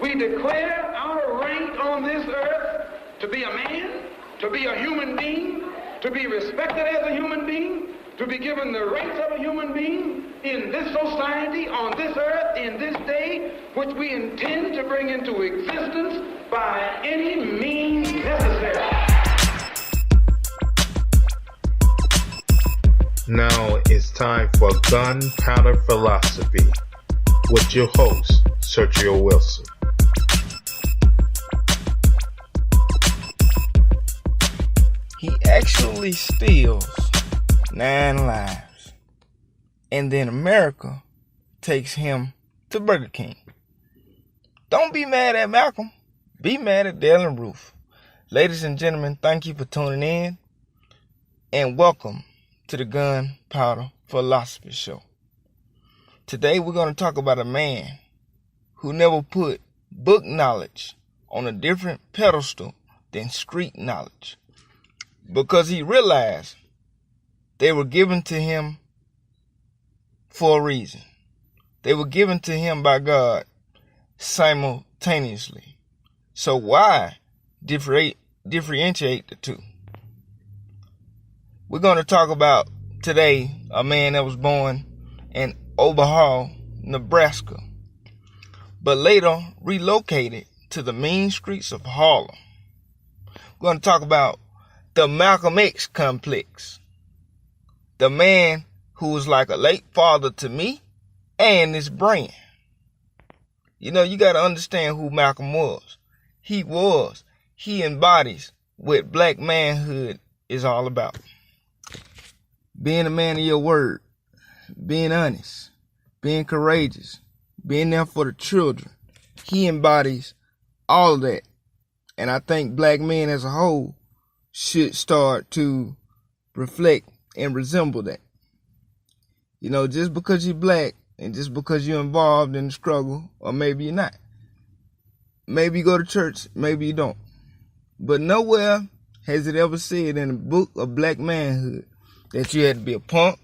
We declare our right on this earth to be a man, to be a human being, to be respected as a human being, to be given the rights of a human being in this society, on this earth, in this day, which we intend to bring into existence by any means necessary. Now it's time for Gunpowder Philosophy with your host, Sergio Wilson. He actually steals 9 lives, and then America takes him to Burger King. Don't be mad at Malcolm. Be mad at Dale and Ruth. Ladies and gentlemen, thank you for tuning in, and welcome to the Gunpowder Philosophy Show. Today we're going to talk about a man who never put book knowledge on a different pedestal than street knowledge, because he realized they were given to him for a reason. They were given to him by God simultaneously. So why differentiate the two? We're going to talk about today a man that was born in Omaha, Nebraska, but later relocated to the mean streets of Harlem. We're going to talk about the Malcolm X complex. The man who was like a late father to me and this brand. You know, you got to understand who Malcolm was. He embodies what black manhood is all about. Being a man of your word, being honest, being courageous, being there for the children. He embodies all of that. And I think black men as a whole should start to reflect and resemble that. You know, just because you're black and just because you're involved in the struggle, or maybe you're not. Maybe you go to church, maybe you don't. But nowhere has it ever said in the book of black manhood that you had to be a punk,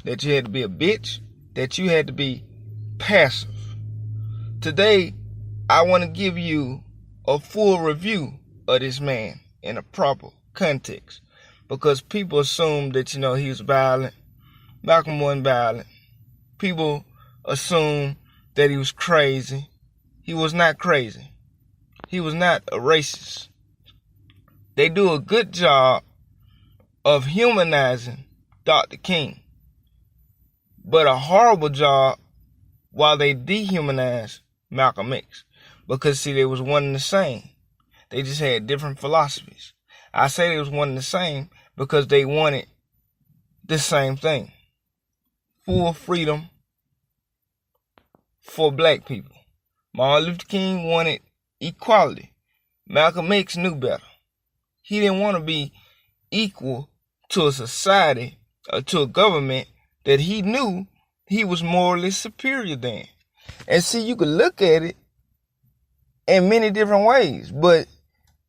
that you had to be a bitch, that you had to be passive. Today, I want to give you a full review of this man in a proper context, because people assume that, you know, he was violent. Malcolm wasn't violent. People assume that he was crazy. He was not crazy. He was not a racist. They do a good job of humanizing Dr. King, but a horrible job while they dehumanize Malcolm X, because see, they was one and the same. They just had different philosophies. I say they was one and the same because they wanted the same thing. Full freedom for black people. Martin Luther King wanted equality. Malcolm X knew better. He didn't want to be equal to a society or to a government that he knew he was morally superior than. And see, you could look at it in many different ways, but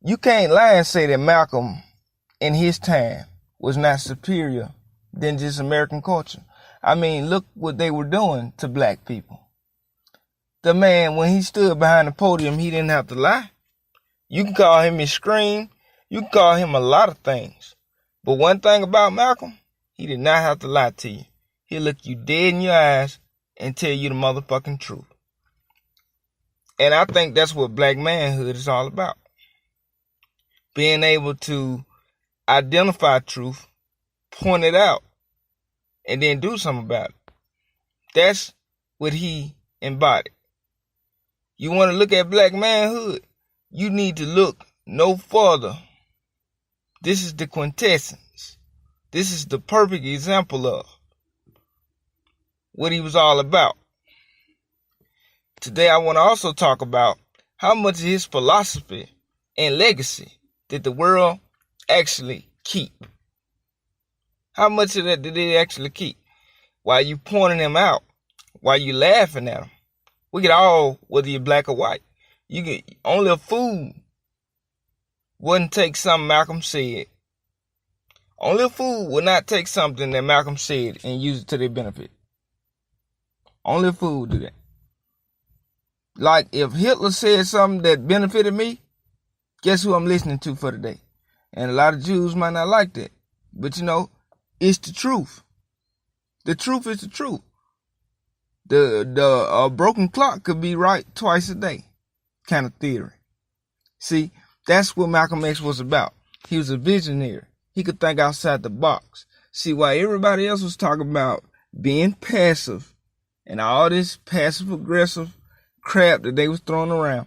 you can't lie and say that Malcolm in his time was not superior than just American culture. I mean, look what they were doing to black people. The man, when he stood behind the podium, he didn't have to lie. You can call him and scream. You can call him a lot of things. But one thing about Malcolm, he did not have to lie to you. He'll look you dead in your eyes and tell you the motherfucking truth. And I think that's what black manhood is all about. Being able to identify truth, point it out, and then do something about it. That's what he embodied. You want to look at black manhood? You need to look no further. This is the quintessence. This is the perfect example of what he was all about. Today I want to also talk about how much of his philosophy and legacy did the world actually keep. How much of that did they actually keep? While you pointing him out, while you laughing at him. We get all, whether you're black or white, you get only a fool wouldn't take something Malcolm said. Only a fool would not take something that Malcolm said and use it to their benefit. Only a fool would do that. Like if Hitler said something that benefited me, guess who I'm listening to for today? And a lot of Jews might not like that. But it's the truth. The truth is the truth. The broken clock could be right twice a day kind of theory. See, that's what Malcolm X was about. He was a visionary. He could think outside the box. See, while everybody else was talking about being passive and all this passive-aggressive crap that they was throwing around,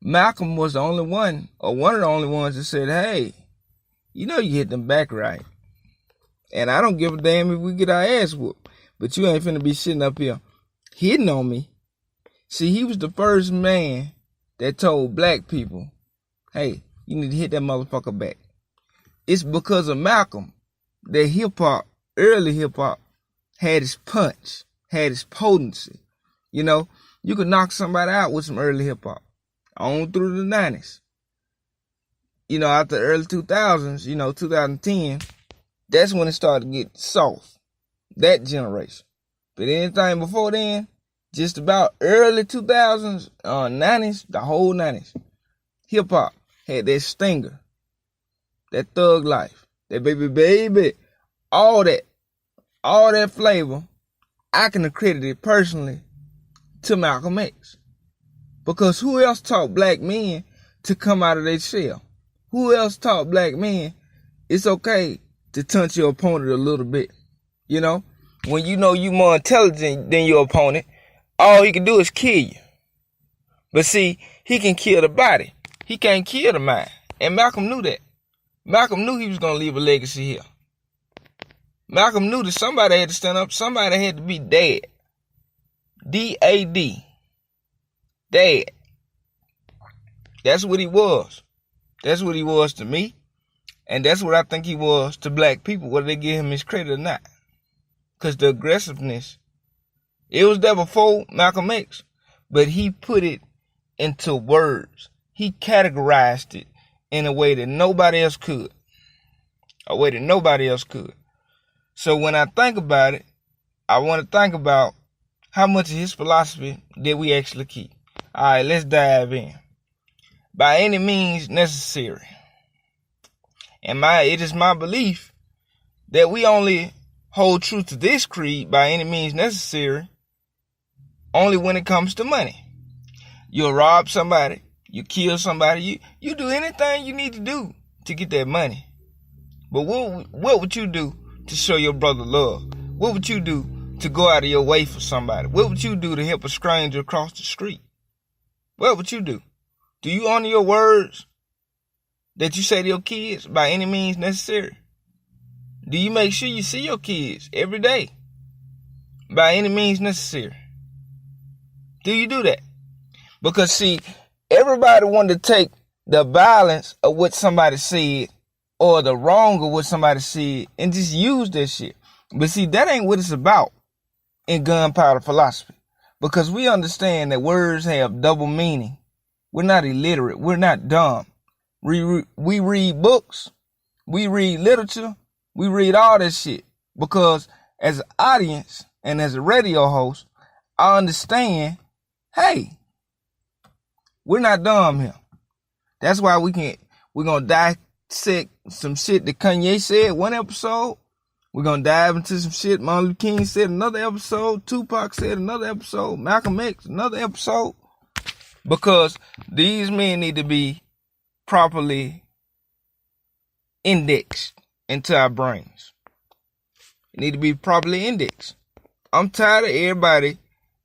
Malcolm was the only one, or one of the only ones that said, hey, you hit them back right. And I don't give a damn if we get our ass whooped. But you ain't finna be sitting up here hitting on me. See, he was the first man that told black people, hey, you need to hit that motherfucker back. It's because of Malcolm that hip-hop, early hip-hop, had its punch, had its potency. You could knock somebody out with some early hip-hop. On through the 90s. After the early 2000s, 2010, that's when it started to get soft. That generation. But anything before then, just about early 2000s, 90s, the whole 90s, hip-hop had that stinger, that thug life, that baby, all that flavor. I can accredit it personally to Malcolm X. Because who else taught black men to come out of their shell? Who else taught black men it's okay to touch your opponent a little bit? When you more intelligent than your opponent, all he can do is kill you. But see, he can kill the body. He can't kill the mind. And Malcolm knew that. Malcolm knew he was going to leave a legacy here. Malcolm knew that somebody had to stand up. Somebody had to be dead. D-A-D. Dad. That's what he was. That's what he was to me. And that's what I think he was to black people, whether they give him his credit or not. Because the aggressiveness, it was there before Malcolm X, but he put it into words. He categorized it in a way that nobody else could. A way that nobody else could. So when I think about it, I want to think about how much of his philosophy did we actually keep. All right, let's dive in. By any means necessary. And it is my belief that we only hold true to this creed by any means necessary only when it comes to money. You'll rob somebody, you kill somebody, you do anything you need to do to get that money. But what would you do to show your brother love? What would you do to go out of your way for somebody? What would you do to help a stranger across the street? What would you do? Do you honor your words that you say to your kids by any means necessary? Do you make sure you see your kids every day by any means necessary? Do you do that? Because see, everybody wanted to take the violence of what somebody said or the wrong of what somebody said and just use that shit. But see, that ain't what it's about in gunpowder philosophy. Because we understand that words have double meaning. We're not illiterate. We're not dumb. We read books. We read literature. We read all this shit. Because as an audience and as a radio host, I understand, hey, we're not dumb here. That's why we're going to dissect some shit that Kanye said one episode. We're going to dive into some shit Martin Luther King said another episode. Tupac said another episode. Malcolm X another episode. Because these men need to be properly indexed into our brains. They need to be properly indexed. I'm tired of everybody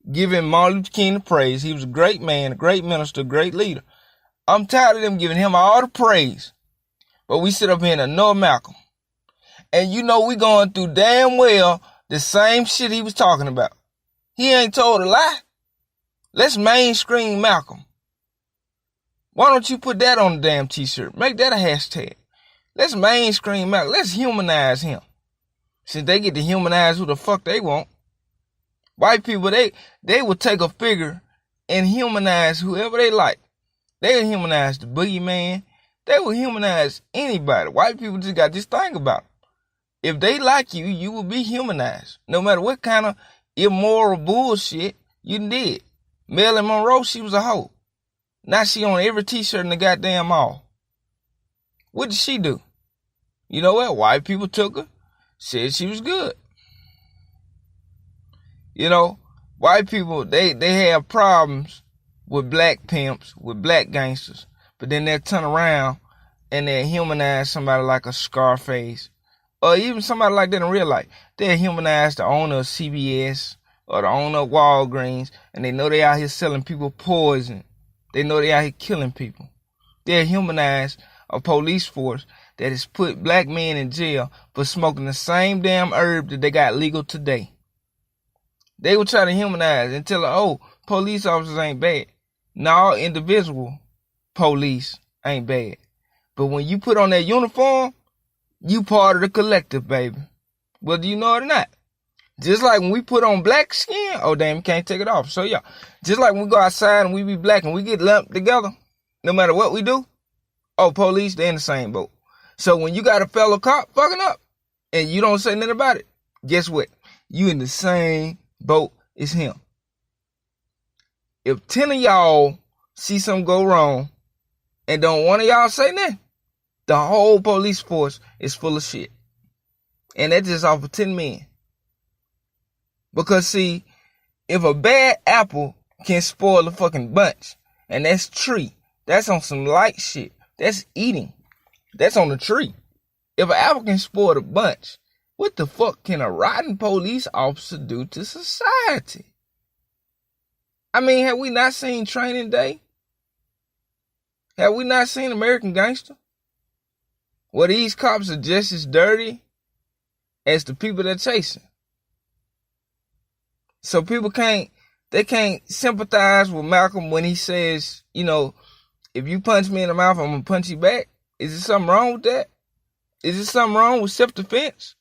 giving Martin Luther King the praise. He was a great man, a great minister, a great leader. I'm tired of them giving him all the praise. But we sit up here and ignore Malcolm. And we going through damn well the same shit he was talking about. He ain't told a lie. Let's mainstream Malcolm. Why don't you put that on the damn t-shirt? Make that a hashtag. Let's mainstream Malcolm. Let's humanize him. Since they get to humanize who the fuck they want. White people, they will take a figure and humanize whoever they like. They will humanize the boogeyman. They will humanize anybody. White people just got this thing about them. If they like you, you will be humanized. No matter what kind of immoral bullshit you did. Marilyn Monroe, she was a hoe. Now she on every t-shirt in the goddamn mall. What did she do? You know what? White people took her, said she was good. You know, white people, they have problems with black pimps, with black gangsters, but then they'll turn around and they'll humanize somebody like a Scarface, or even somebody like that in real life. They'll humanize the owner of CBS or the owner of Walgreens, and they know they out here selling people poison. They know they out here killing people. They'll humanize a police force that has put black men in jail for smoking the same damn herb that they got legal today. They will try to humanize and tell her, oh, police officers ain't bad. No, individual police ain't bad. But when you put on that uniform, you part of the collective, baby. Whether you know it or not. Just like when we put on black skin, oh damn, you can't take it off. So yeah, just like when we go outside and we be black and we get lumped together, no matter what we do, oh, police, they in the same boat. So when you got a fellow cop fucking up and you don't say nothing about it, guess what? You in the same boat as him. If 10 of y'all see something go wrong and don't one of y'all say nothing, the whole police force is full of shit. And that's just off of 10 men. Because see, if a bad apple can spoil a fucking bunch, and that's tree, that's on some light shit. That's eating. That's on the tree. If an apple can spoil a bunch, what the fuck can a rotten police officer do to society? I mean, have we not seen Training Day? Have we not seen American Gangster? Well, these cops are just as dirty as the people they're chasing. So people can't sympathize with Malcolm when he says, you know, if you punch me in the mouth, I'm going to punch you back. Is there something wrong with that? Is there something wrong with self-defense?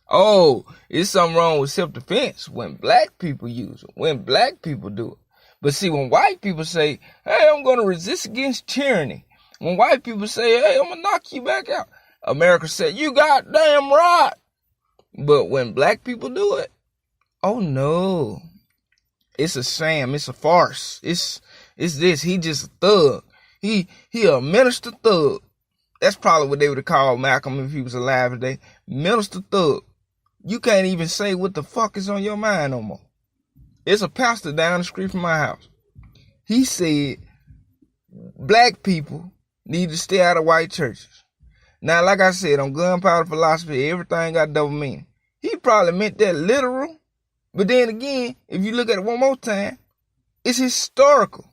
Oh, is something wrong with self-defense when black people use it, when black people do it. But see, when white people say, hey, I'm going to resist against tyranny. When white people say, hey, I'm going to knock you back out. America said, you goddamn right. But when black people do it, oh no. It's a sham. It's a farce. It's this. He just a thug. He a minister thug. That's probably what they would have called Malcolm if he was alive today. Minister thug. You can't even say what the fuck is on your mind no more. It's a pastor down the street from my house. He said black people need to stay out of white churches. Now, like I said, on gunpowder philosophy, everything got double meaning. He probably meant that literal. But then again, if you look at it one more time, it's historical.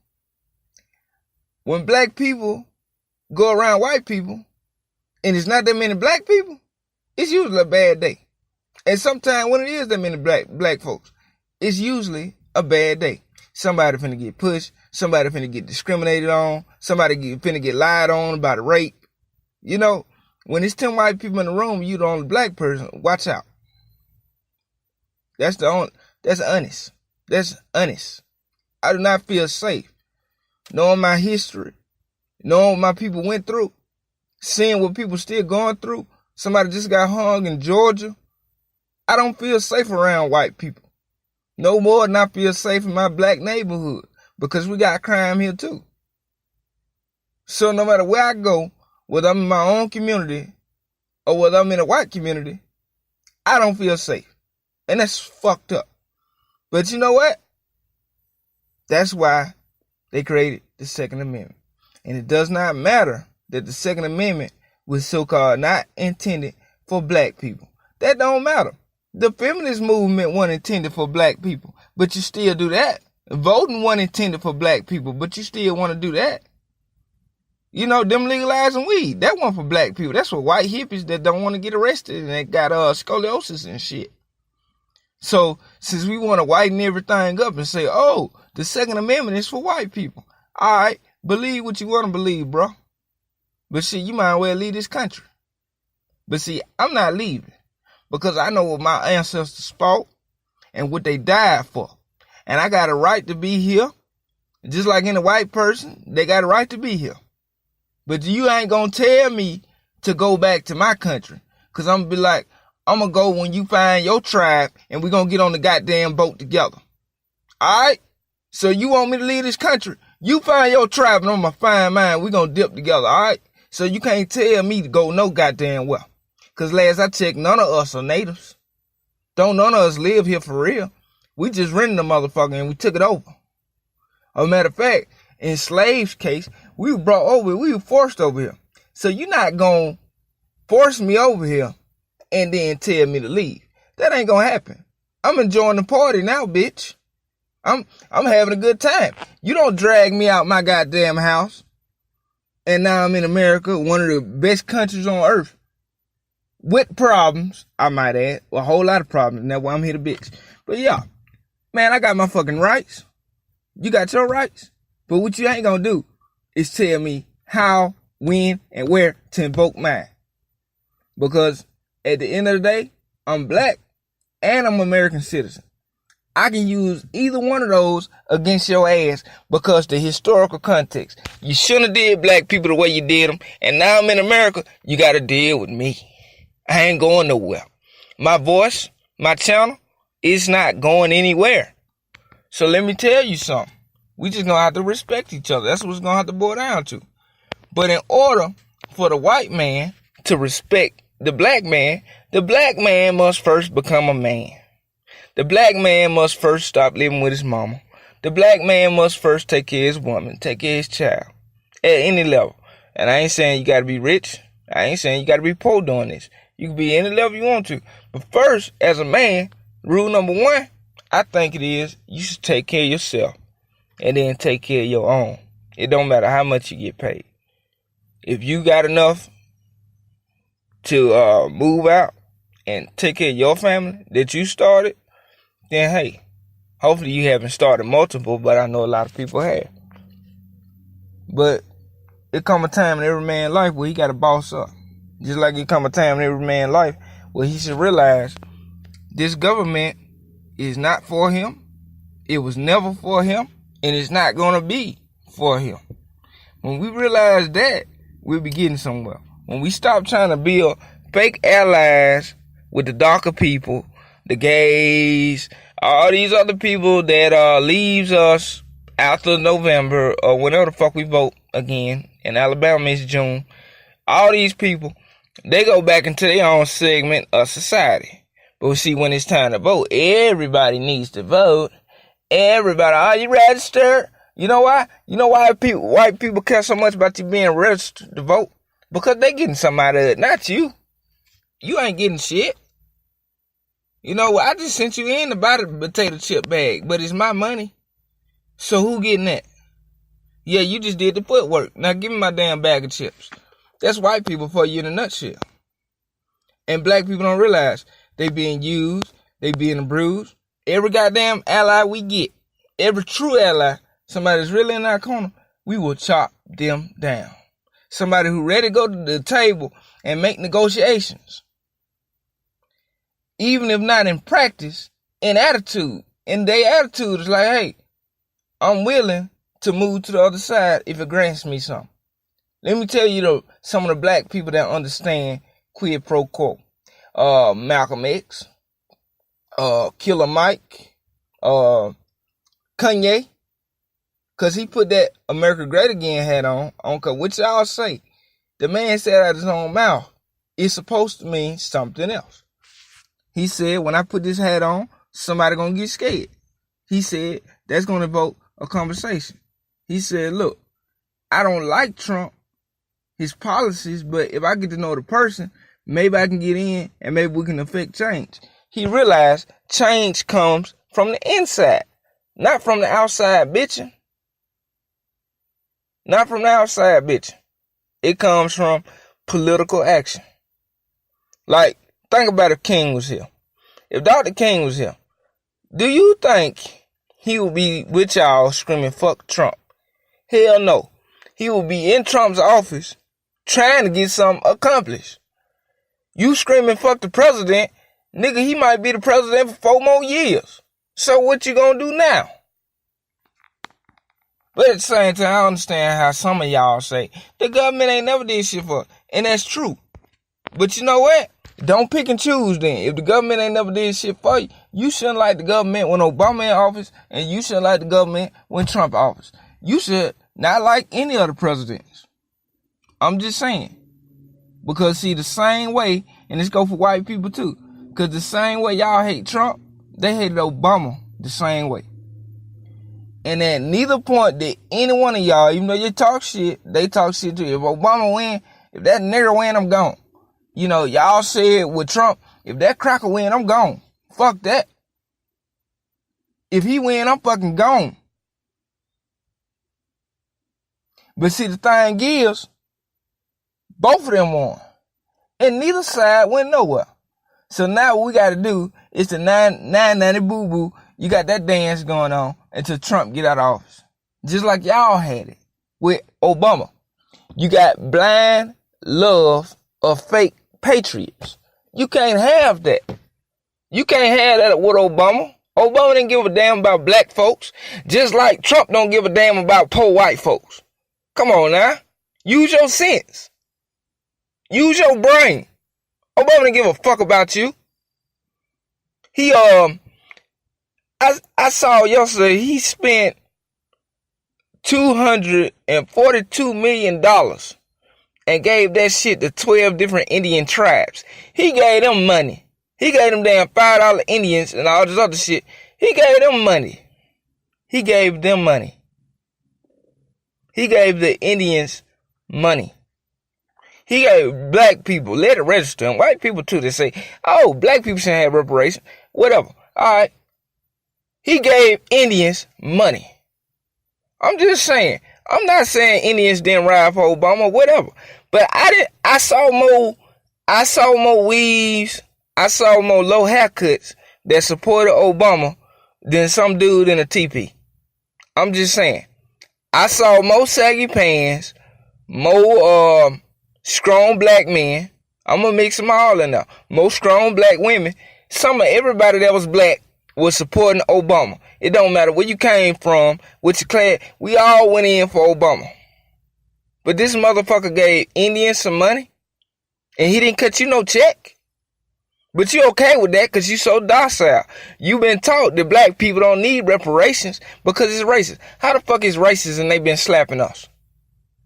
When black people go around white people, and it's not that many black people, it's usually a bad day. And sometimes when it is that many black folks, it's usually a bad day. Somebody finna get pushed, somebody finna get discriminated on, somebody finna get lied on about a rape. You know, when it's 10 white people in the room, you the only black person, watch out. That's honest. That's honest. I do not feel safe. Knowing my history, knowing what my people went through, seeing what people still going through. Somebody just got hung in Georgia. I don't feel safe around white people. No more than I feel safe in my black neighborhood because we got crime here too. So no matter where I go, whether I'm in my own community or whether I'm in a white community, I don't feel safe. And that's fucked up. But you know what? That's why they created the Second Amendment. And it does not matter that the Second Amendment was so-called not intended for black people. That don't matter. The feminist movement wasn't intended for black people, but you still do that. Voting wasn't intended for black people, but you still want to do that. You know, them legalizing weed, that wasn't for black people. That's for white hippies that don't want to get arrested and they got scoliosis and shit. So, since we want to whiten everything up and say, oh, the Second Amendment is for white people. All right, believe what you want to believe, bro. But see, you might as well leave this country. But see, I'm not leaving because I know what my ancestors fought and what they died for. And I got a right to be here. Just like any white person, they got a right to be here. But you ain't going to tell me to go back to my country because I'm going to be like, I'm going to go when you find your tribe and we're going to get on the goddamn boat together. All right? So you want me to leave this country? You find your tribe and I'm gonna find mine. We gonna dip together, all right? So you can't tell me to go no goddamn well. Because last I checked, none of us are natives. Don't none of us live here for real. We just rented the motherfucker and we took it over. As a matter of fact, in slaves case, we were brought over, we were forced over here. So you're not gonna force me over here and then tell me to leave. That ain't gonna happen. I'm enjoying the party now, bitch. I'm having a good time. You don't drag me out my goddamn house. And now I'm in America, one of the best countries on earth. With problems, I might add. A whole lot of problems. And that's why I'm here to bitch. But yeah, man, I got my fucking rights. You got your rights. But what you ain't gonna do is tell me how, when, and where to invoke mine. Because at the end of the day, I'm black and I'm an American citizen. I can use either one of those against your ass because the historical context. You shouldn't have did black people the way you did them. And now I'm in America, you got to deal with me. I ain't going nowhere. My voice, my channel, is not going anywhere. So let me tell you something. We just going to have to respect each other. That's what it's going to have to boil down to. But in order for the white man to respect the black man must first become a man. The black man must first stop living with his mama. The black man must first take care of his woman, take care of his child, at any level. And I ain't saying you got to be rich. I ain't saying you got to be poor doing this. You can be any level you want to. But first, as a man, rule number one, I think it is you should take care of yourself and then take care of your own. It don't matter how much you get paid. If you got enough to move out and take care of your family that you started, then hey, hopefully you haven't started multiple, but I know a lot of people have. But it come a time in every man's life where he got to boss up. Just like it come a time in every man's life where he should realize this government is not for him. It was never for him, and it's not going to be for him. When we realize that, we'll be getting somewhere. When we stop trying to build fake allies with the darker people, the gays, all these other people that leaves us after November or whenever the fuck we vote again. In Alabama, it's June. All these people, they go back into their own segment of society. But see, when it's time to vote, everybody needs to vote. Everybody, are you registered? You know why? You know why white people care so much about you being registered to vote? Because they getting something out of it, not you. You ain't getting shit. You know, I just sent you in to buy the potato chip bag, but it's my money. So who getting that? Yeah, you just did the footwork. Now give me my damn bag of chips. That's white people for you in a nutshell. And black people don't realize they being used, they being abused. Every goddamn ally we get, every true ally, somebody that's really in our corner, we will chop them down. Somebody who ready to go to the table and make negotiations. Even if not in practice, in attitude. And their attitude is like, hey, I'm willing to move to the other side if it grants me something. Let me tell you some of the black people that understand quid pro quo. Malcolm X, Killer Mike, Kanye, because he put that America Great Again hat on, which y'all say, the man said out of his own mouth, it's supposed to mean something else. He said, when I put this hat on, somebody gonna get scared. He said, that's gonna evoke a conversation. He said, look, I don't like Trump, his policies, but if I get to know the person, maybe I can get in and maybe we can affect change. He realized change comes from the inside, not from the outside bitching. Not from the outside bitching. It comes from political action. Like, think about if King was here. If Dr. King was here, do you think he would be with y'all screaming, fuck Trump? Hell no. He would be in Trump's office trying to get something accomplished. You screaming, fuck the president, nigga, he might be the president for 4 more years. So what you gonna do now? But at the same time, I understand how some of y'all say, the government ain't never did shit for us. And that's true. But you know what? Don't pick and choose then. If the government ain't never did shit for you, you shouldn't like the government when Obama in office, and you shouldn't like the government when Trump in office. You should not like any of the presidents. I'm just saying. Because see, the same way, and this go for white people too, because the same way y'all hate Trump, they hated Obama the same way. And at neither point did any one of y'all, even though you talk shit, they talk shit too. If Obama win, if that nigger win, I'm gone. You know, y'all said with Trump, if that cracker win, I'm gone. Fuck that. If he win, I'm fucking gone. But see, the thing is, both of them won. And neither side went nowhere. So now what we got to do is the 990 boo-boo. You got that dance going on until Trump get out of office. Just like y'all had it with Obama. You got blind love of fake patriots. You can't have that. You can't have that with Obama. Obama didn't give a damn about black folks. Just like Trump don't give a damn about poor white folks. Come on now. Use your sense. Use your brain. Obama didn't give a fuck about you. He, I saw yesterday he spent $242 million and gave that shit to 12 different Indian tribes. He gave them money. He gave them damn $5 Indians and all this other shit. He gave them money. He gave them money. He gave the Indians money. He gave black people, let it register, and white people too, they say, oh, black people shouldn't have reparations. Whatever. All right. He gave Indians money. I'm just saying. I'm not saying Indians didn't ride for Obama, whatever. But I saw more weaves, I saw more low haircuts that supported Obama than some dude in a teepee. I'm just saying. I saw more saggy pants, more strong black men. I'm gonna mix them all in there. More strong black women. Some of everybody that was black was supporting Obama. It don't matter where you came from, what you class. We all went in for Obama. But this motherfucker gave Indians some money, and he didn't cut you no check. But you okay with that because you so docile. You been taught that black people don't need reparations because it's racist. How the fuck is racist and they been slapping us?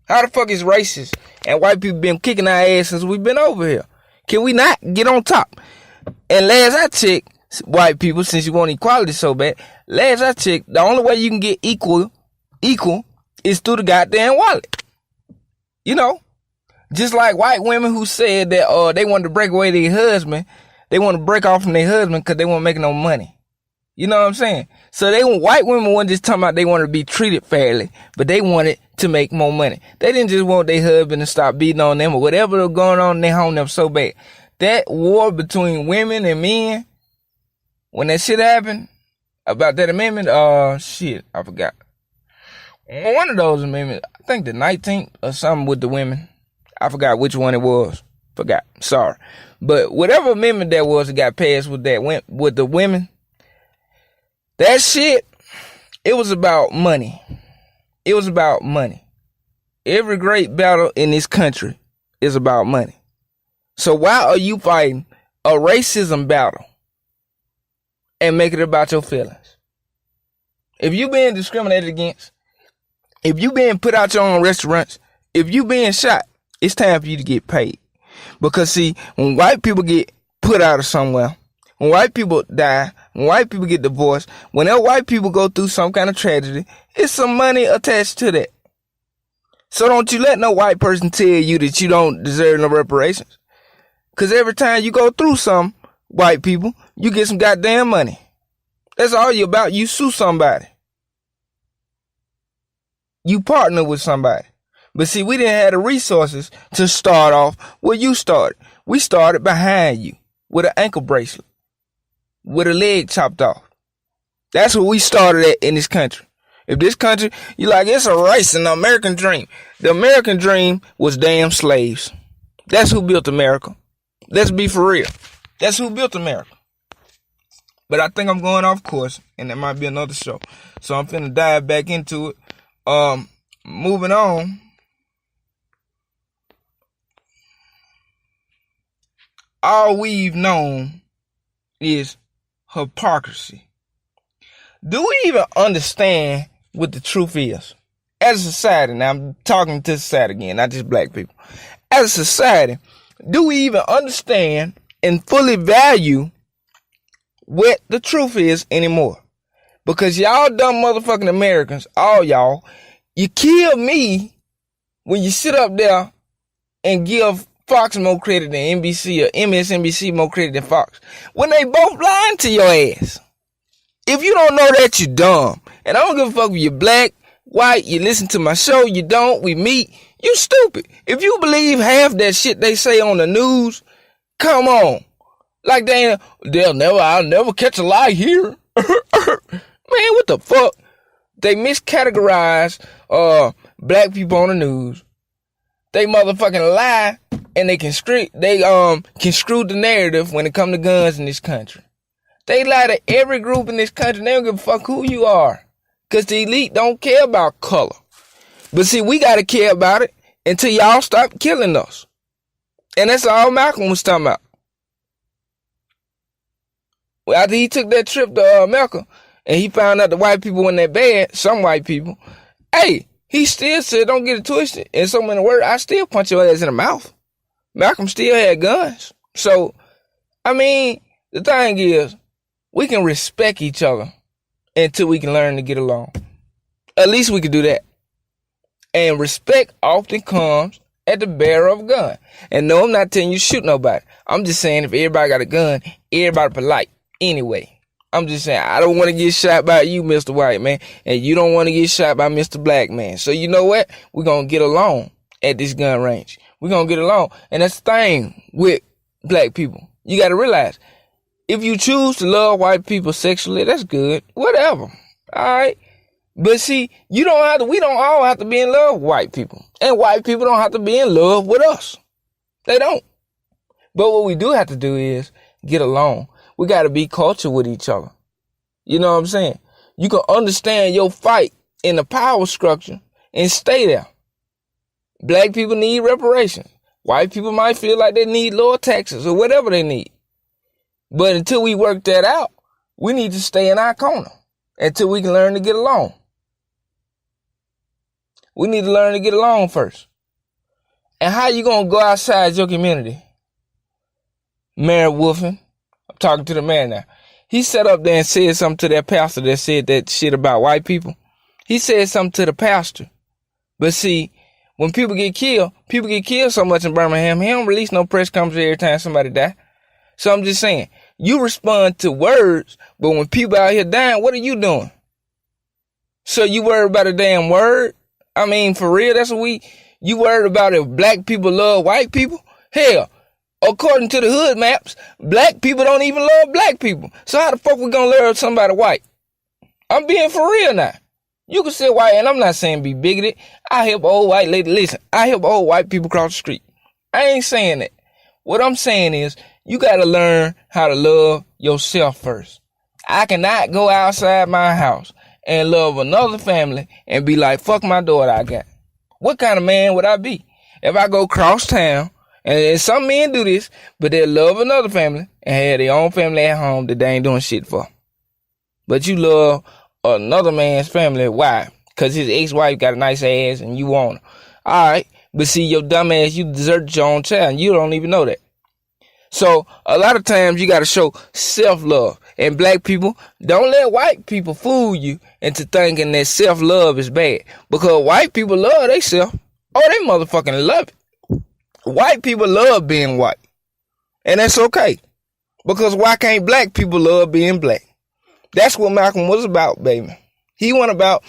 How the fuck is racist and white people been kicking our ass since we been over here? Can we not get on top? And last I checked, white people, since you want equality so bad, last I checked, the only way you can get equal is through the goddamn wallet. You know? Just like white women who said that they wanted to break away their husband. They want to break off from their husband because they won't make no money. You know what I'm saying? So white women weren't just talking about they wanted to be treated fairly, but they wanted to make more money. They didn't just want their husband to stop beating on them or whatever was going on in their home them so bad. That war between women and men, when that shit happened, about that amendment, shit, I forgot. One of those amendments, I think the 19th or something with the women. I forgot which one it was. Forgot. Sorry. But whatever amendment that was that got passed with the women, that shit, it was about money. It was about money. Every great battle in this country is about money. So why are you fighting a racism battle and make it about your feelings? If you being discriminated against, if you being put out your own restaurants, if you being shot, it's time for you to get paid. Because see, when white people get put out of somewhere, when white people die, when white people get divorced, whenever white people go through some kind of tragedy, it's some money attached to that. So don't you let no white person tell you that you don't deserve no reparations. Because every time you go through some white people, you get some goddamn money. That's all you about. You sue somebody. You partner with somebody. But see, we didn't have the resources to start off where you started. We started behind you with an ankle bracelet, with a leg chopped off. That's where we started at in this country. If this country, you like, it's a race in the American dream. The American dream was damn slaves. That's who built America. Let's be for real. That's who built America. But I think I'm going off course, and that might be another show. So I'm finna dive back into it. Moving on. all we've known is hypocrisy. Do we even understand what the truth is? As a society, now I'm talking to society again, not just black people. As a society, do we even understand and fully value what the truth is anymore? Because y'all dumb motherfucking Americans, all y'all, you kill me when you sit up there and give Fox more credit than NBC or MSNBC more credit than Fox, when they both lying to your ass. If you don't know that, you dumb. And I don't give a fuck if you're black, white, you listen to my show, you don't, we meet, you stupid. If you believe half that shit they say on the news, come on. Like I'll never catch a lie here. Man, what the fuck? They miscategorize black people on the news. They motherfucking lie, and they construe the narrative when it comes to guns in this country. They lie to every group in this country. They don't give a fuck who you are. Because the elite don't care about color. But see, we got to care about it until y'all stop killing us. And that's all Malcolm was talking about. Well, after he took that trip to America, and he found out the white people weren't that bad, some white people, hey, he still said, don't get it twisted. In so many words, I still punch your ass in the mouth. Malcolm still had guns. So, I mean, the thing is, we can respect each other until we can learn to get along. At least we can do that. And respect often comes at the bearer of a gun. And no, I'm not telling you shoot nobody. I'm just saying if everybody got a gun, everybody polite anyway. I'm just saying, I don't want to get shot by you, Mr. White Man, and you don't want to get shot by Mr. Black Man. So you know what? We're going to get along at this gun range. We're going to get along. And that's the thing with black people. You got to realize, if you choose to love white people sexually, that's good. Whatever. All right? But see, we don't all have to be in love with white people. And white people don't have to be in love with us. They don't. But what we do have to do is get along. We got to be cultured with each other. You know what I'm saying? You can understand your fight in the power structure and stay there. Black people need reparations. White people might feel like they need lower taxes or whatever they need. But until we work that out, we need to stay in our corner until we can learn to get along. We need to learn to get along first. And how you going to go outside your community? Mayor Wolfen, I'm talking to the man now. He sat up there and said something to that pastor that said that shit about white people. He said something to the pastor. But see, when people get killed so much in Birmingham, he don't release no press conference every time somebody die. So I'm just saying, you respond to words, but when people out here dying, what are you doing? So you worried about a damn word? I mean, for real, that's what you worried about if black people love white people? Hell, according to the hood maps, black people don't even love black people. So how the fuck we gonna love somebody white? I'm being for real now. You can say white, and I'm not saying be bigoted. I help old white lady. Listen, I help old white people cross the street. I ain't saying that. What I'm saying is, you gotta learn how to love yourself first. I cannot go outside my house and love another family and be like, fuck my daughter I got. What kind of man would I be? If I go cross town, and some men do this, but they love another family and have their own family at home that they ain't doing shit for. But you love another man's family. Why? Because his ex-wife got a nice ass and you want her. All right. But see, your dumb ass, you deserted your own child and you don't even know that. So a lot of times you got to show self-love. And black people, don't let white people fool you into thinking that self-love is bad. Because white people love themselves. Oh, they motherfucking love it. White people love being white. And that's okay. Because why can't black people love being black? That's what Malcolm was about, baby. He went about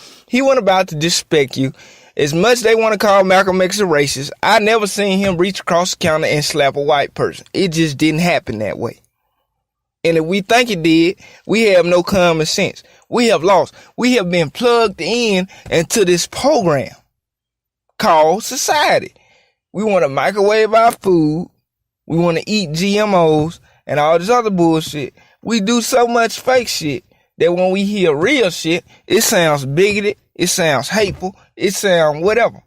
to disrespect you. As much they want to call Malcolm X a racist, I never seen him reach across the counter and slap a white person. It just didn't happen that way. And if we think it did, we have no common sense. We have lost. We have been plugged in into this program called society. We want to microwave our food. We want to eat GMOs and all this other bullshit. We do so much fake shit that when we hear real shit, it sounds bigoted. It sounds hateful. It sounds whatever.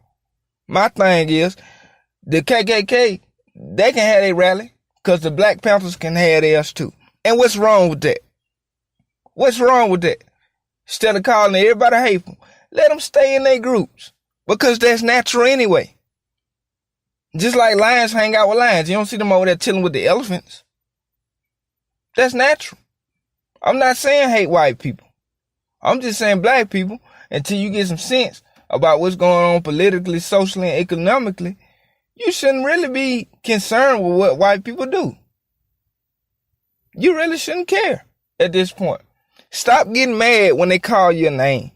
My thing is, the KKK, they can have their rally. Because the Black Panthers can have theirs too. And what's wrong with that? What's wrong with that? Instead of calling everybody hateful, let them stay in their groups. Because that's natural anyway. Just like lions hang out with lions. You don't see them over there chilling with the elephants. That's natural. I'm not saying hate white people. I'm just saying black people, until you get some sense about what's going on politically, socially, and economically, you shouldn't really be concerned with what white people do. You really shouldn't care at this point. Stop getting mad when they call your name.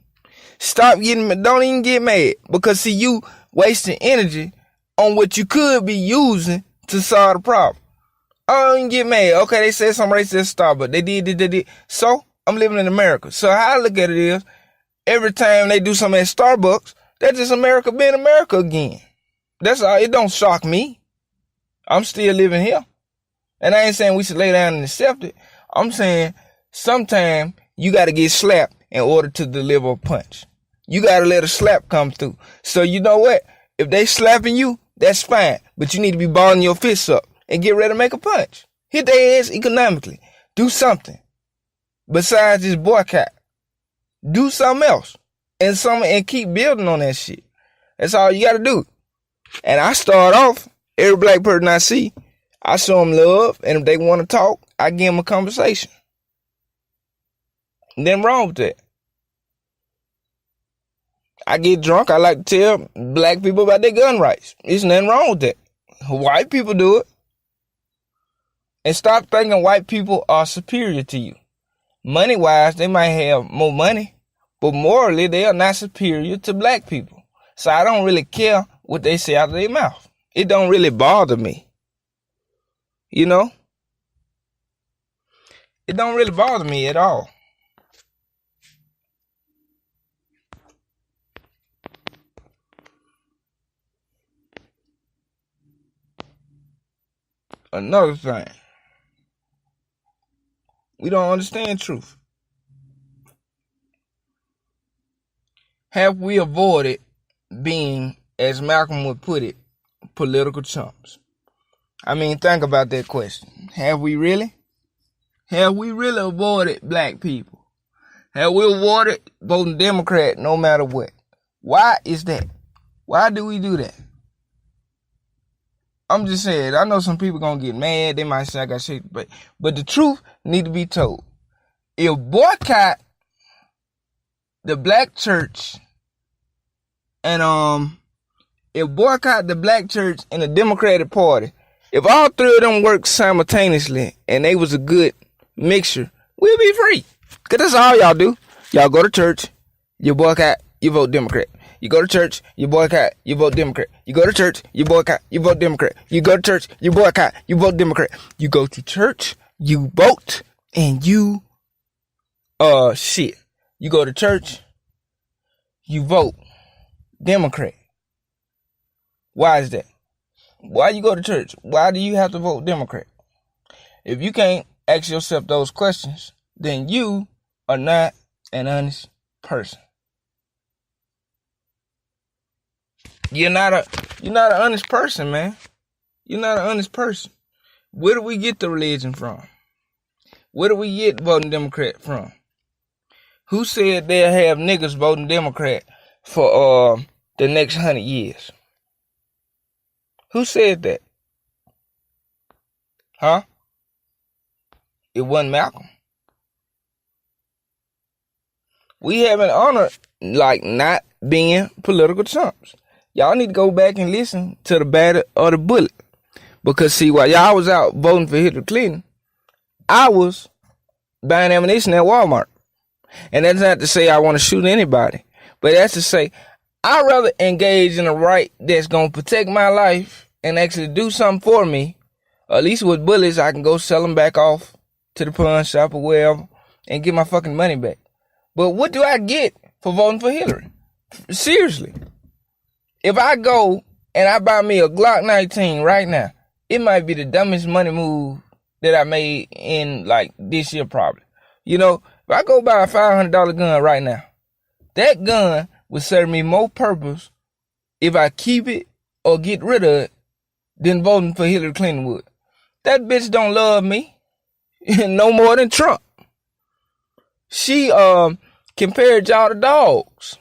Don't even get mad, because see, you wasting energy on what you could be using to solve the problem. I don't even get mad. Okay, they said some racist stuff, but they did. So, I'm living in America. So how I look at it is, every time they do something at Starbucks, that's just America being America again. That's all. It don't shock me. I'm still living here. And I ain't saying we should lay down and accept it. I'm saying sometimes you got to get slapped in order to deliver a punch. You got to let a slap come through. So you know what? If they slapping you, that's fine. But you need to be balling your fists up and get ready to make a punch. Hit their ass economically. Do something besides just boycott. Do something else. And keep building on that shit. That's all you got to do. And I start off, every black person I see, I show them love. And if they want to talk, I give them a conversation. Nothing wrong with that. I get drunk. I like to tell black people about their gun rights. There's nothing wrong with that. White people do it. And stop thinking white people are superior to you. Money-wise, they might have more money, but morally, they are not superior to black people. So I don't really care what they say out of their mouth. It don't really bother me. You know? It don't really bother me at all. Another thing. We don't understand truth. Have we avoided being, as Malcolm would put it, political chumps? I mean, think about that question. Have we really? Have we really avoided black people? Have we avoided voting Democrat no matter what? Why is that? Why do we do that? I'm just saying, I know some people gonna get mad. They might say I got shit, but the truth need to be told. If boycott the black church and if boycott the black church and the Democratic Party, if all three of them work simultaneously and they was a good mixture, we'll be free. Cause that's all y'all do. Y'all go to church, you boycott, you vote Democrat. You go to church, you boycott, you vote Democrat. You go to church, you boycott, you vote Democrat. You go to church, you boycott, you vote Democrat. You go to church, you vote, and you, shit. You go to church, you vote Democrat. Why is that? Why you go to church? Why do you have to vote Democrat? If you can't ask yourself those questions, then you are not an honest person. You're not an honest person, man. You're not an honest person. Where do we get the religion from? Where do we get voting Democrat from? Who said they'll have niggas voting Democrat for the next 100 years? Who said that? Huh? It wasn't Malcolm. We haven't honored like not being political chumps. Y'all need to go back and listen to the Battle or the Bullet. Because see, while y'all was out voting for Hillary Clinton, I was buying ammunition at Walmart. And that's not to say I want to shoot anybody. But that's to say, I'd rather engage in a right that's going to protect my life and actually do something for me. At least with bullets, I can go sell them back off to the pawn shop or wherever and get my fucking money back. But what do I get for voting for Hillary? Seriously. If I go and I buy me a Glock 19 right now, it might be the dumbest money move that I made in like this year probably. You know, if I go buy a $500 gun right now, that gun would serve me more purpose if I keep it or get rid of it than voting for Hillary Clinton would. That bitch don't love me no more than Trump. She compared y'all to dogs.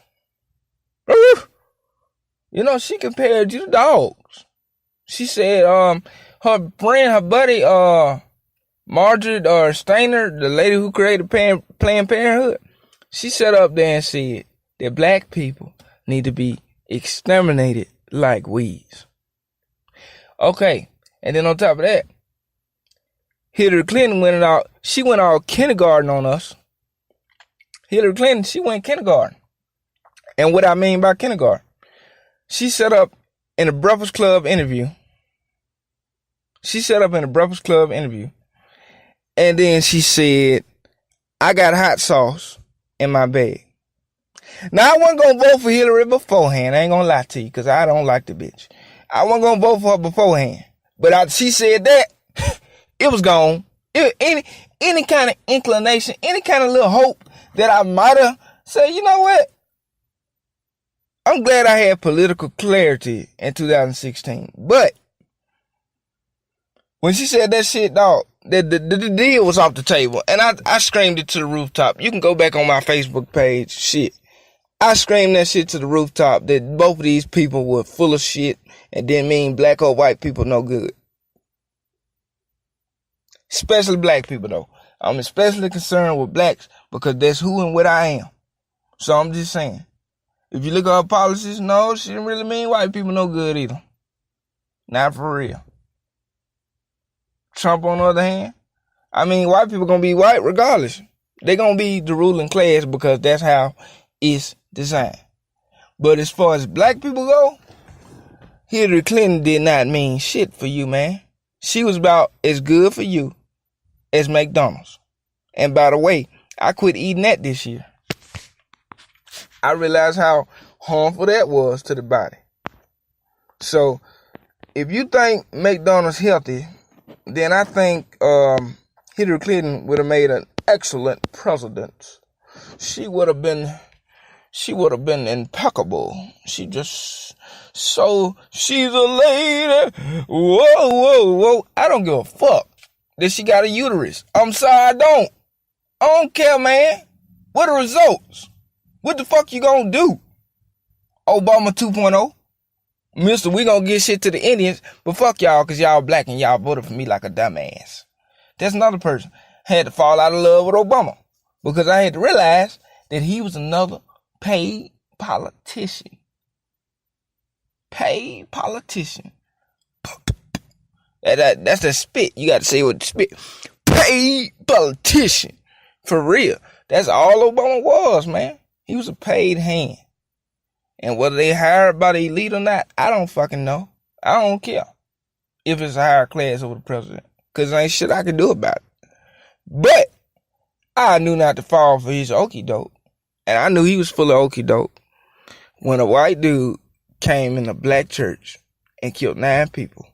She compared you to dogs. She said her friend, her buddy, Margaret Stainer, the lady who created Planned Parenthood, she sat up there and said that black people need to be exterminated like weeds. Okay, and then on top of that, Hillary Clinton went all kindergarten on us. Hillary Clinton, she went kindergarten. And what I mean by kindergarten, she set up in a Breakfast Club interview. And then she said, I got hot sauce in my bag. Now, I wasn't going to vote for Hillary beforehand. I ain't going to lie to you, because I don't like the bitch. I wasn't going to vote for her beforehand. But she said that, it was gone. Any kind of inclination, any kind of little hope that I might have said, you know what? I'm glad I had political clarity in 2016. But when she said that shit, dog, the deal was off the table. And I screamed it to the rooftop. You can go back on my Facebook page. Shit. I screamed that shit to the rooftop that both of these people were full of shit and didn't mean black or white people no good. Especially black people, though. I'm especially concerned with blacks because that's who and what I am. So I'm just saying. If you look at her policies, no, she didn't really mean white people no good either. Not for real. Trump, on the other hand, I mean, white people gonna be white regardless. They gonna be the ruling class because that's how it's designed. But as far as black people go, Hillary Clinton did not mean shit for you, man. She was about as good for you as McDonald's. And by the way, I quit eating that this year. I realized how harmful that was to the body. So, if you think McDonald's healthy, then I think Hillary Clinton would have made an excellent president. She would have been impeccable. She's a lady. Whoa. I don't give a fuck that she got a uterus. I'm sorry, I don't care, man. What are the results? What the fuck you gonna do? Obama 2.0. Mister, we gonna get shit to the Indians, but fuck y'all, cause y'all black and y'all voted for me like a dumbass. That's another person. I had to fall out of love with Obama because I had to realize that he was another paid politician. Paid politician. That's the spit. You got to say it with the spit. Paid politician. For real. That's all Obama was, man. He was a paid hand. And whether they hired by the elite or not, I don't fucking know. I don't care if it's a higher class over the president. Because there ain't shit I can do about it. But I knew not to fall for his okie doke. And I knew he was full of okie doke when a white dude came in a black church and killed 9 people.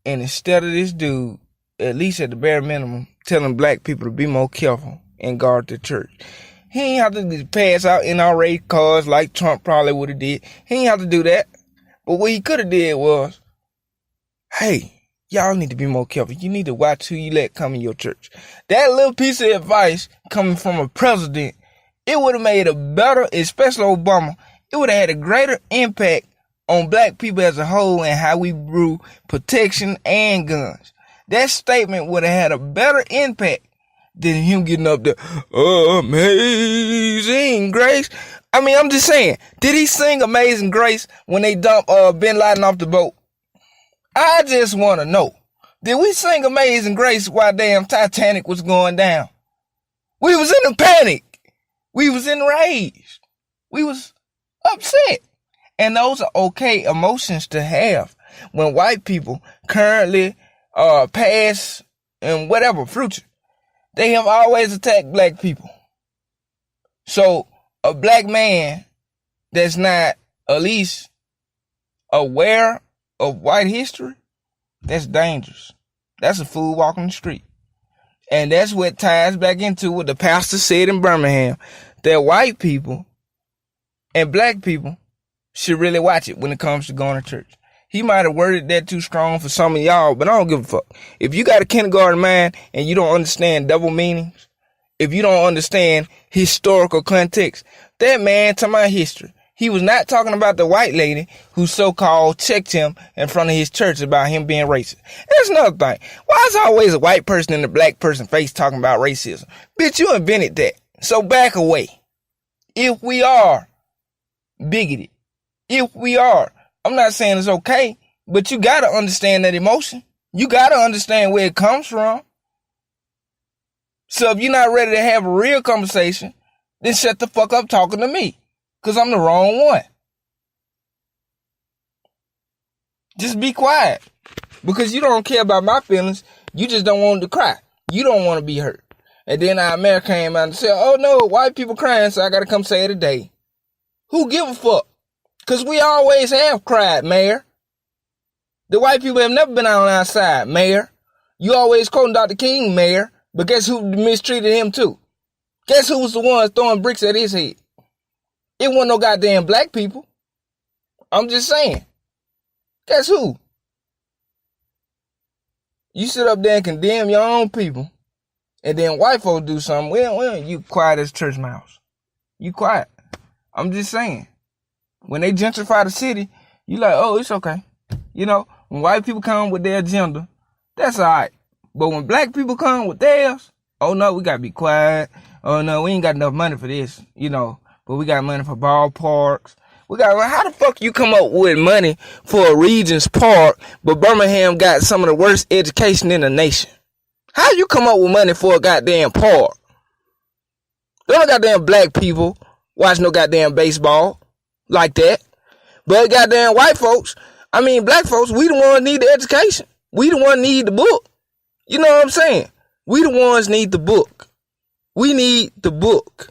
And instead of this dude, at least at the bare minimum, telling black people to be more careful and guard the church, he ain't have to pass out NRA cards like Trump probably would have did. He ain't have to do that. But what he could have did was, hey, y'all need to be more careful. You need to watch who you let come in your church. That little piece of advice coming from a president, it would have made a better, especially Obama, it would have had a greater impact on black people as a whole and how we brew protection and guns. That statement would have had a better impact than him getting up there, Amazing Grace. I mean, I'm just saying, did he sing Amazing Grace when they dumped Bin Laden off the boat? I just want to know, did we sing Amazing Grace while damn Titanic was going down? We was in a panic. We was enraged. We was upset. And those are okay emotions to have when white people currently past and whatever future. They have always attacked black people. So a black man that's not at least aware of white history, that's dangerous. That's a fool walking the street. And that's what ties back into what the pastor said in Birmingham, that white people and black people should really watch it when it comes to going to church. He might have worded that too strong for some of y'all, but I don't give a fuck. If you got a kindergarten mind and you don't understand double meanings, if you don't understand historical context, that man talking about history. He was not talking about the white lady who so-called checked him in front of his church about him being racist. That's another thing. Why is always a white person in a black person's face talking about racism? Bitch, you invented that. So back away. If we are bigoted, if we are, I'm not saying it's okay, but you gotta understand that emotion. You gotta understand where it comes from. So if you're not ready to have a real conversation, then shut the fuck up talking to me. Because I'm the wrong one. Just be quiet. Because you don't care about my feelings. You just don't want to cry. You don't want to be hurt. And then our mayor came out and said, oh no, white people crying, so I got to come say it today. Who give a fuck? Because we always have cried, mayor. The white people have never been on our side, mayor. You always quoting Dr. King, mayor. But guess who mistreated him too? Guess who was the ones throwing bricks at his head? It wasn't no goddamn black people. I'm just saying. Guess who? You sit up there and condemn your own people, and then white folks do something. Well, you quiet as church mouse. You quiet. I'm just saying. When they gentrify the city, you like, oh, it's okay. You know, when white people come with their agenda, that's all right. But when black people come with theirs, oh no, we gotta be quiet. Oh no, we ain't got enough money for this, you know. But we got money for ballparks. How the fuck you come up with money for a Regent's Park, but Birmingham got some of the worst education in the nation? How you come up with money for a goddamn park? There no goddamn black people watch no goddamn baseball like that. But goddamn white folks, black folks, we the ones need the education. We the ones need the book. You know what I'm saying? We the ones need the book. We need the book.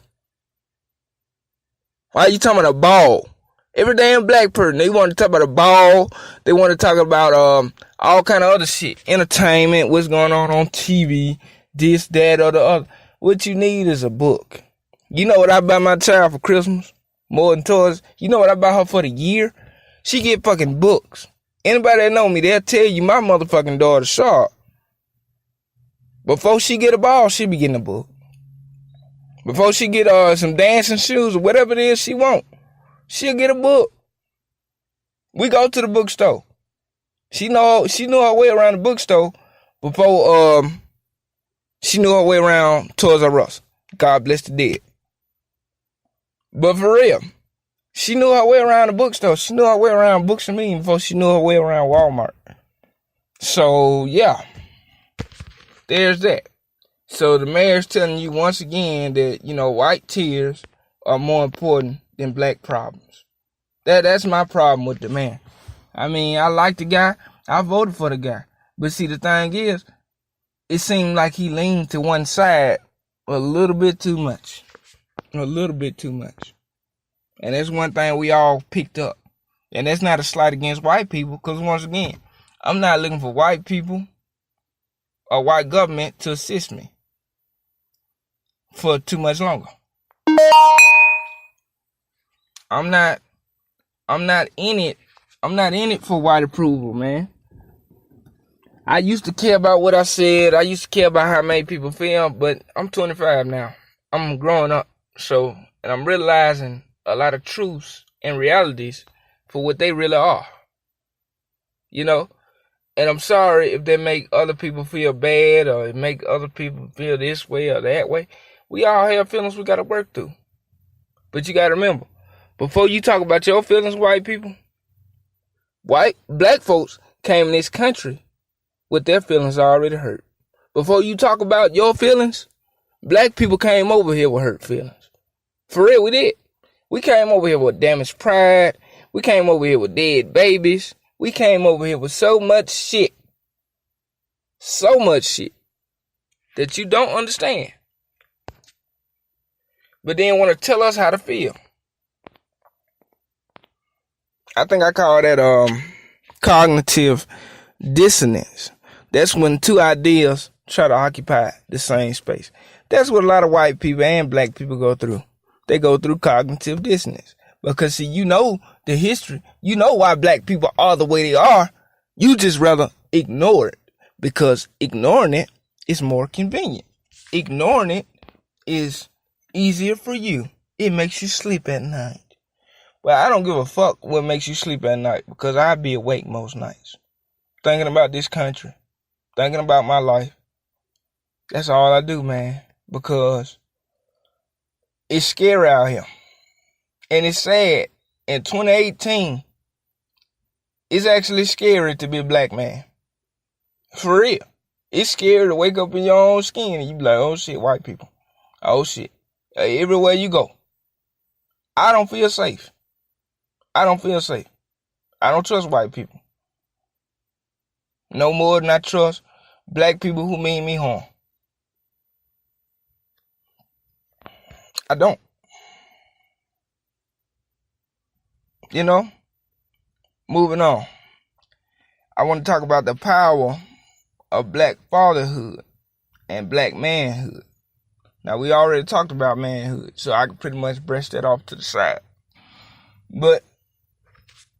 Why you talking about a ball? Every damn black person, they want to talk about a ball. They want to talk about all kind of other shit. Entertainment, what's going on TV, this, that, or the other. What you need is a book. You know what I buy my child for Christmas? More than toys. You know what I buy her for the year? She get fucking books. Anybody that know me, they'll tell you my motherfucking daughter's sharp. Before she get a ball, she be getting a book. Before she get some dancing shoes or whatever it is she want, she'll get a book. We go to the bookstore. She knew her way around the bookstore before she knew her way around Toys R Us. God bless the dead. But for real, she knew her way around the bookstore. She knew her way around Books and Me before she knew her way around Walmart. So yeah, there's that. So the mayor's telling you once again that, white tears are more important than black problems. That's my problem with the man. I like the guy. I voted for the guy. But see, the thing is, it seemed like he leaned to one side a little bit too much. A little bit too much. And that's one thing we all picked up. And that's not a slight against white people, because once again, I'm not looking for white people or white government to assist me for too much longer. I'm not in it. I'm not in it for white approval, man. I used to care about what I said. I used to care about how I made people feel, but I'm 25 now. I'm growing up. And I'm realizing a lot of truths and realities for what they really are. And I'm sorry if they make other people feel bad or make other people feel this way or that way. We all have feelings we got to work through. But you got to remember, before you talk about your feelings, white people, black folks came in this country with their feelings already hurt. Before you talk about your feelings, black people came over here with hurt feelings. For real, we did. We came over here with damaged pride. We came over here with dead babies. We came over here with so much shit. So much shit that you don't understand. But then want to tell us how to feel. I think I call that cognitive dissonance. That's when two ideas try to occupy the same space. That's what a lot of white people and black people go through. They go through cognitive dissonance. Because see, the history. You know why black people are the way they are. You just rather ignore it because ignoring it is more convenient. Ignoring it is easier for you. It makes you sleep at night. Well, I don't give a fuck what makes you sleep at night because I be awake most nights. Thinking about this country. Thinking about my life. That's all I do, man. Because it's scary out here. And it's sad. In 2018, it's actually scary to be a black man. For real. It's scary to wake up in your own skin and you be like, oh shit, white people. Oh shit. Everywhere you go. I don't feel safe. I don't feel safe. I don't trust white people. No more than I trust black people who mean me harm. I don't. You know? Moving on. I want to talk about the power of black fatherhood and black manhood. Now, we already talked about manhood, so I can pretty much brush that off to the side. But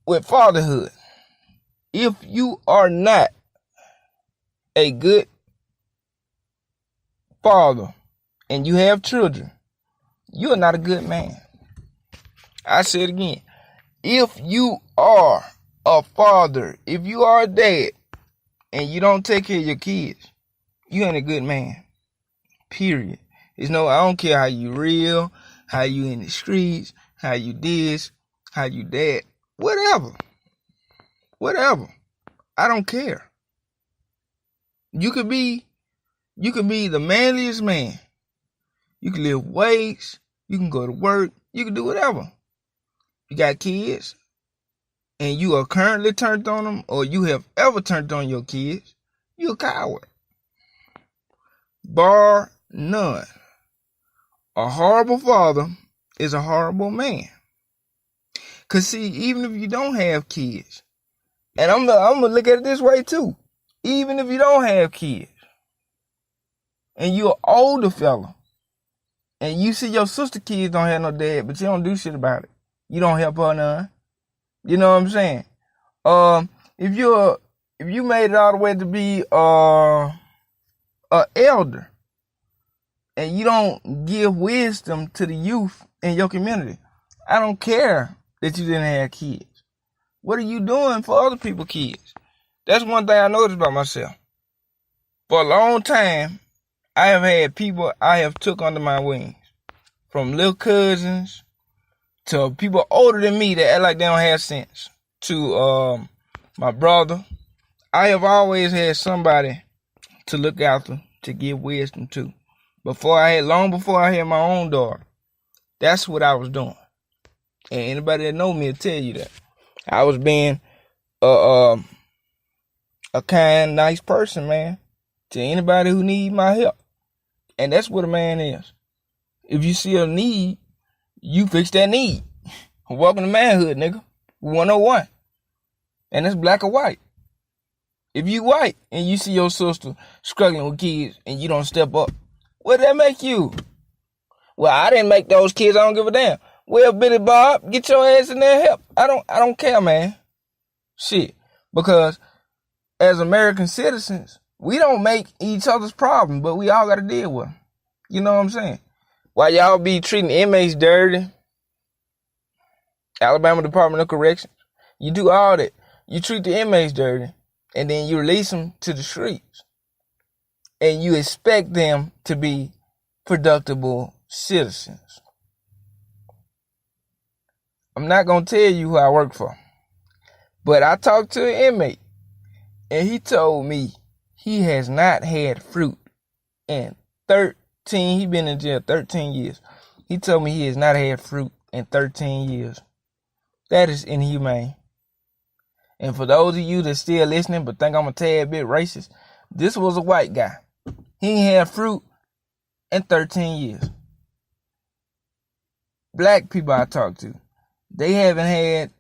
with fatherhood, if you are not a good father and you have children, you are not a good man. I say it again. If you are a father, if you are a dad, and you don't take care of your kids, you ain't a good man. Period. I don't care how you real, how you in the streets, how you this, how you that, whatever. I don't care. You could be the manliest man. You can lift weights, you can go to work, you can do whatever. You got kids, and you are currently turned on them, or you have ever turned on your kids, you're a coward. Bar none. A horrible father is a horrible man. Cause see, even if you don't have kids, and I'm gonna look at it this way too. Even if you don't have kids, and you're an older fella, and you see your sister kids don't have no dad, but you don't do shit about it. You don't help her none. You know what I'm saying? If you made it all the way to be a elder, and you don't give wisdom to the youth in your community, I don't care that you didn't have kids. What are you doing for other people's kids? That's one thing I noticed about myself. For a long time, I have had people I have took under my wings. From little cousins to people older than me that act like they don't have sense. To my brother. I have always had somebody to look after, to give wisdom to. Long before I had my own daughter. That's what I was doing. And anybody that know me will tell you that. I was being a kind, nice person, man. To anybody who need my help. And that's what a man is. If you see a need, you fix that need. Welcome to manhood, nigga. 101. And it's black or white. If you white and you see your sister struggling with kids and you don't step up, what did that make you? Well, I didn't make those kids. I don't give a damn. Well, Billy Bob, get your ass in there and help. I don't care, man. Shit. Because as American citizens, we don't make each other's problem, but we all got to deal with them. You know what I'm saying? While y'all be treating inmates dirty, Alabama Department of Corrections, you do all that. You treat the inmates dirty, and then you release them to the streets. And you expect them to be productive citizens. I'm not going to tell you who I work for, but I talked to an inmate, and he told me he has not had fruit in 13, he been in jail 13 years. He told me he has not had fruit in 13 years. That is inhumane. And for those of you that still listening but think I'm a tad bit racist, this was a white guy. He ain't had fruit in 13 years. Black people I talk to, they haven't had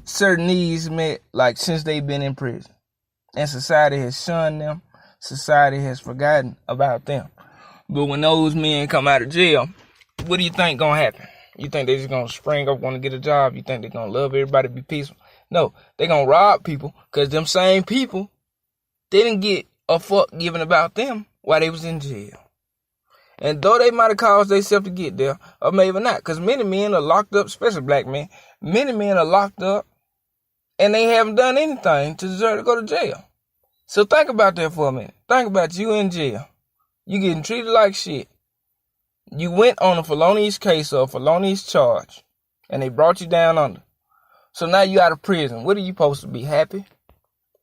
certain needs met like since they've been in prison. And society has shunned them. Society has forgotten about them. But when those men come out of jail, what do you think gonna happen? You think they just gonna spring up, want to get a job? You think they gonna love everybody, be peaceful? No, they gonna rob people, because them same people, they didn't get a fuck given about them while they was in jail. And though they might have caused themselves to get there, or maybe not, because many men are locked up, especially black men, many men are locked up, and they haven't done anything to deserve to go to jail. So think about that for a minute. Think about you in jail. You getting treated like shit. You went on a felonious case or a felonious charge, and they brought you down under. So now you out of prison. What are you supposed to be? Happy?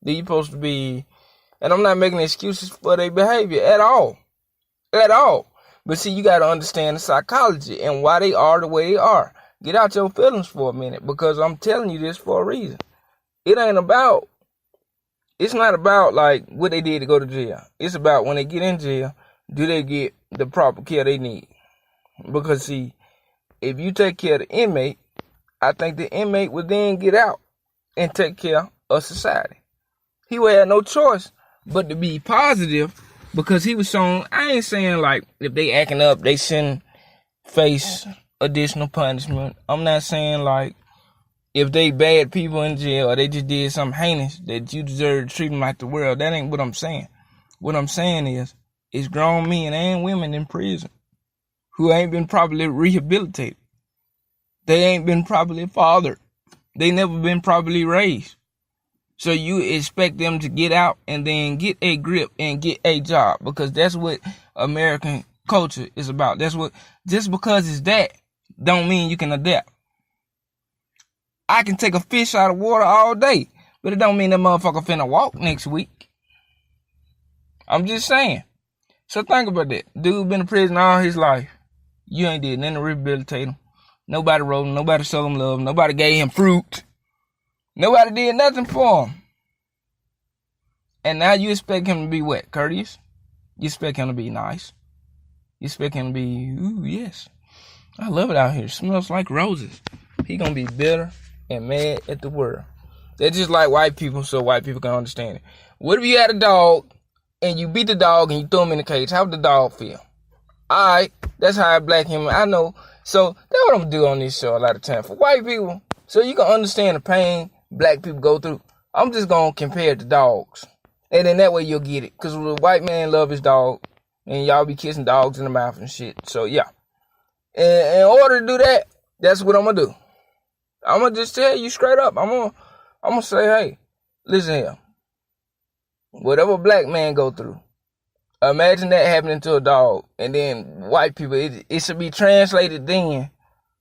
Are you supposed to be... And I'm not making excuses for their behavior at all. At all. But see, you got to understand the psychology and why they are the way they are. Get out your feelings for a minute, because I'm telling you this for a reason. It's not about like what they did to go to jail. It's about when they get in jail, do they get the proper care they need? Because see, if you take care of the inmate, I think the inmate would then get out and take care of society. He would have no choice but to be positive, because he was shown, I ain't saying like if they acting up, they shouldn't face additional punishment. I'm not saying like if they bad people in jail or they just did something heinous that you deserve to treat them like the world. That ain't what I'm saying. What I'm saying is, it's grown men and women in prison who ain't been properly rehabilitated. They ain't been properly fathered. They never been properly raised. So you expect them to get out and then get a grip and get a job, because that's what American culture is about. That's what, just because it's that, don't mean you can adapt. I can take a fish out of water all day, but it don't mean that motherfucker finna walk next week. I'm just saying. So think about that. Dude been in prison all his life. You ain't did nothing to rehabilitate him. Nobody wrote him. Nobody showed him love. Nobody gave him fruit. Nobody did nothing for him. And now you expect him to be what? Courteous? You expect him to be nice? You expect him to be, ooh, yes. I love it out here. It smells like roses. He gonna be bitter and mad at the world. They're just like white people, so white people can understand it. What if you had a dog and you beat the dog and you throw him in the cage? How would the dog feel? Alright, that's how a black human, I know. So that's what I'm gonna do on this show a lot of time. For white people, so you can understand the pain black people go through, I'm just gonna compare it to dogs. And then that way you'll get it. Because the white man love his dog, and y'all be kissing dogs in the mouth and shit. So yeah. And in order to do that, that's what I'm gonna do. I'm gonna just tell you straight up. I'm gonna say, hey, listen here. Whatever a black man go through, imagine that happening to a dog. And then white people, it should be translated then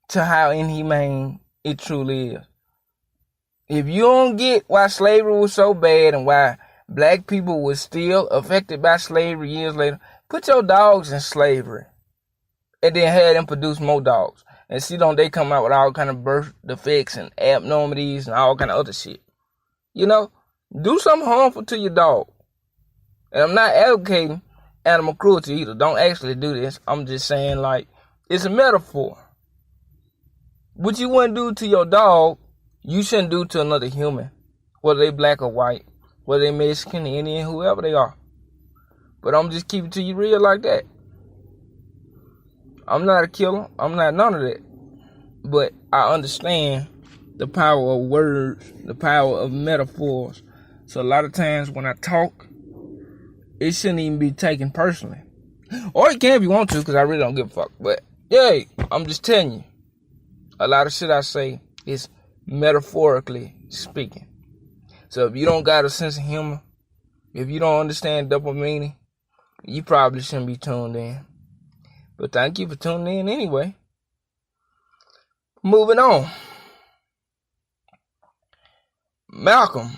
to how inhumane it truly is. If you don't get why slavery was so bad and why black people were still affected by slavery years later, put your dogs in slavery and then have them produce more dogs. And see, don't they come out with all kind of birth defects and abnormalities and all kind of other shit. You know, do something harmful to your dog. And I'm not advocating animal cruelty either. Don't actually do this. I'm just saying, like, it's a metaphor. What you wouldn't do to your dog, you shouldn't do to another human. Whether they black or white, whether they Mexican, Indian, whoever they are. But I'm just keeping it to you real like that. I'm not a killer. I'm not none of that. But I understand the power of words, the power of metaphors. So a lot of times when I talk, it shouldn't even be taken personally. Or it can if you want to, because I really don't give a fuck. But, yeah, I'm just telling you. A lot of shit I say is metaphorically speaking. So if you don't got a sense of humor, if you don't understand double meaning, you probably shouldn't be tuned in. But thank you for tuning in anyway. Moving on. Malcolm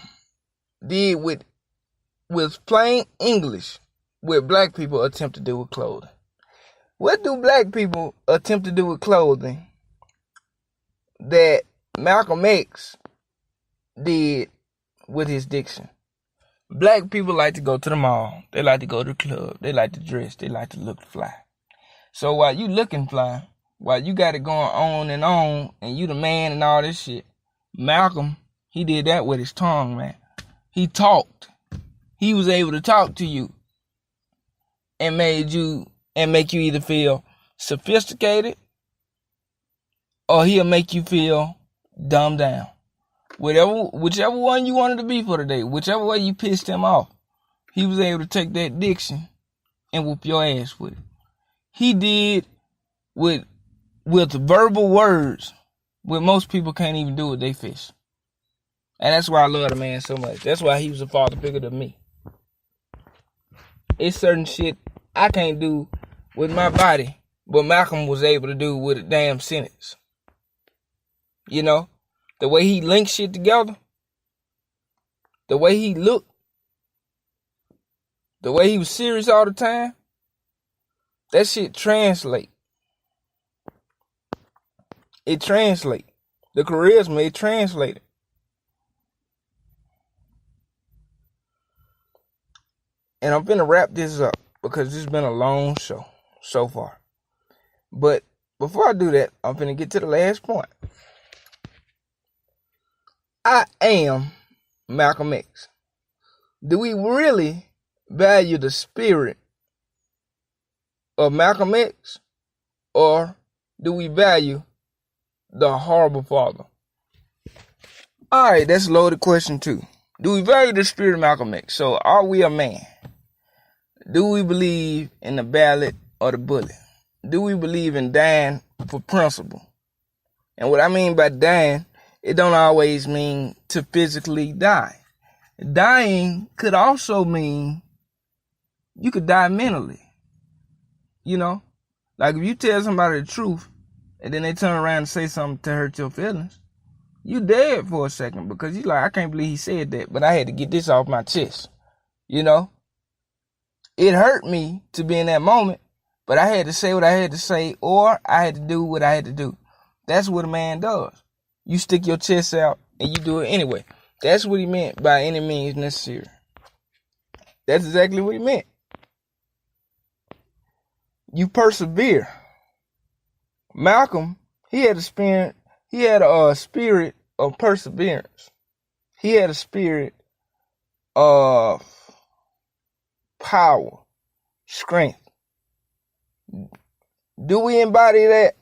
did with plain English what black people attempt to do with clothing. What do black people attempt to do with clothing that Malcolm X did with his diction? Black people like to go to the mall. They like to go to the club. They like to dress. They like to look fly. So while you looking fly, while you got it going on, and you the man and all this shit, Malcolm, he did that with his tongue, man. He talked. He was able to talk to you and make you either feel sophisticated or he'll make you feel dumbed down. Whichever one you wanted to be for the day, whichever way you pissed him off, he was able to take that diction and whoop your ass with it. He did with verbal words what most people can't even do with their fists. And that's why I love the man so much. That's why he was a father figure to me. It's certain shit I can't do with my body, but Malcolm was able to do with a damn sentence. You know, the way he linked shit together, the way he looked, the way he was serious all the time, that shit translate. It translate. The charisma, it translated. And I'm finna wrap this up because this has been a long show so far. But before I do that, I'm finna get to the last point. I am Malcolm X. Do we really value the spirit of Malcolm X, or do we value the horrible father? Alright, that's a loaded question too. Do we value the spirit of Malcolm X? So are we a man? Do we believe in the ballot or the bullet? Do we believe in dying for principle? And what I mean by dying, it don't always mean to physically die. Dying could also mean you could die mentally. You know? Like if you tell somebody the truth and then they turn around and say something to hurt your feelings, you dead for a second because you like, I can't believe he said that, but I had to get this off my chest. You know? It hurt me to be in that moment, but I had to say what I had to say, or I had to do what I had to do. That's what a man does. You stick your chest out and you do it anyway. That's what he meant by any means necessary. That's exactly what he meant. You persevere. Malcolm, he had a spirit of perseverance. He had a spirit of power, strength. Do we embody that?